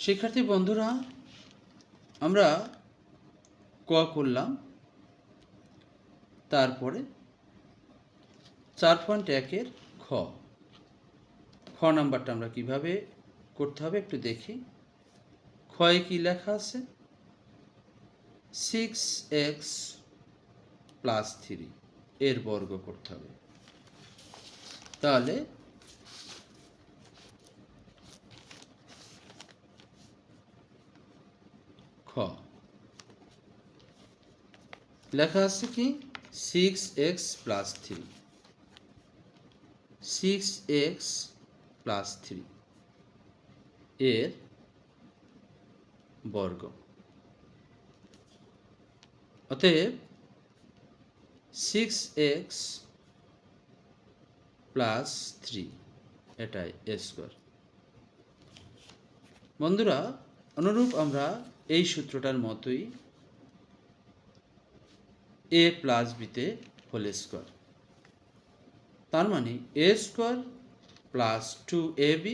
শিক্ষার্থী বন্ধুরা, আমরা ক করলাম, তারপরে 4.1-এর খ নাম্বারটা আমরা কিভাবে করতে হবে একটু দেখি। খয়ে কি লেখা আছে? 6x + 3 এর বর্গ করতে হবে। তাহলে খ লেখা আছে কি 6x + 3, 6x + 3 এর বর্গ। অতএব 6x + 3 এটাই স্কোয়ার। বন্ধুরা, অনুরূপ আমরা এই সূত্রটার মতোই a + b-তে হোল স্কোয়ার, তার মানে a square + 2ab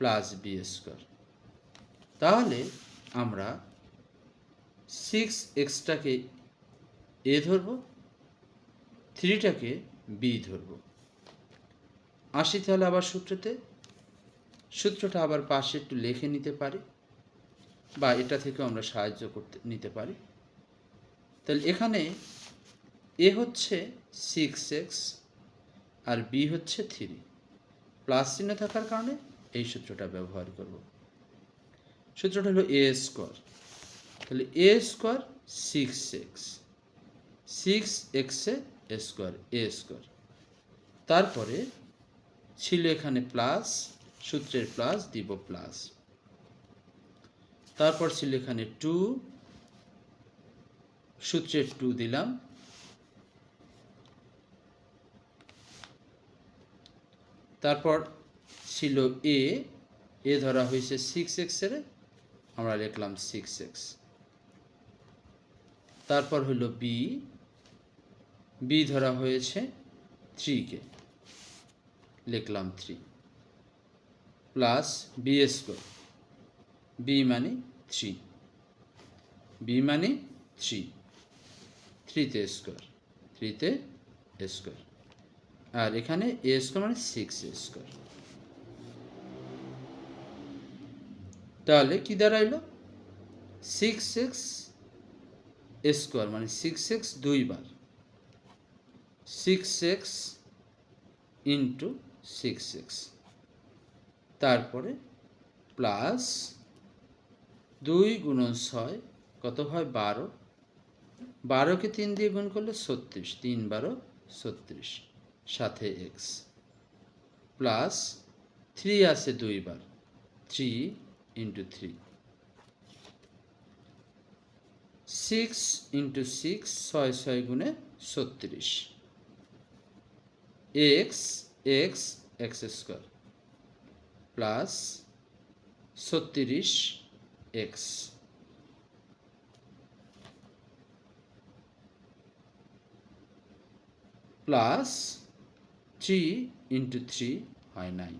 + b square. তাহলে আমরা 6x-টাকে a ধরব, 3টাকে b ধরব। আসি তাহলে আবার সূত্রটা আবার পাশে একটু লিখে নিতে পারি, বা এটা থেকে আমরা সাহায্য নিতে পারি। তাহলে এখানে a হচ্ছে 6x আর b হচ্ছে 3, প্লাস চিহ্ন থাকার কারণে এই সূত্রটা ব্যবহার করব। সূত্রটা হলো a স্কোয়ার। তাহলে a square 6x, 6x square a square. তারপরে ছিল এখানে প্লাস, সূত্রের প্লাস দিব প্লাস। তারপর ছিল এখানে 2, সূত্রের 2 দিলাম। তারপর ছিল a ধরা হয়েছে 6x এর, আমরা লিখলাম 6x। তারপর হলো b ধরা হয়েছে 3-কে, লিখলাম 3, প্লাস b স্কোয়ার, b মানে 3, b মানে 3, 3-তে স্কোয়ার, 3-তে স্কোয়ার। আর এখানে a স্কোয়ার মানে 6 স্কোয়ার। তাহলে কি দাঁড়াইলো? 6x স্কোয়ার মানে 6x 2 বার, 6x ইন্টু 6x, তারপরে প্লাস 2 × 6 কত হয়? 12, 12-কে 3 দিয়ে গুণ করলে 36, 3 × 12 36, সাথে x, প্লাস 3 আছে 2 বার, 3 × 3, 6 × 6, 6 6 গুণে 36, x square plus 36x plus 3 × 3 হয় 9।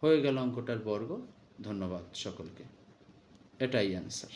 হয়ে গেল অঙ্কটার বর্গ। ধন্যবাদ সকলকে। এটাই অ্যান্সার।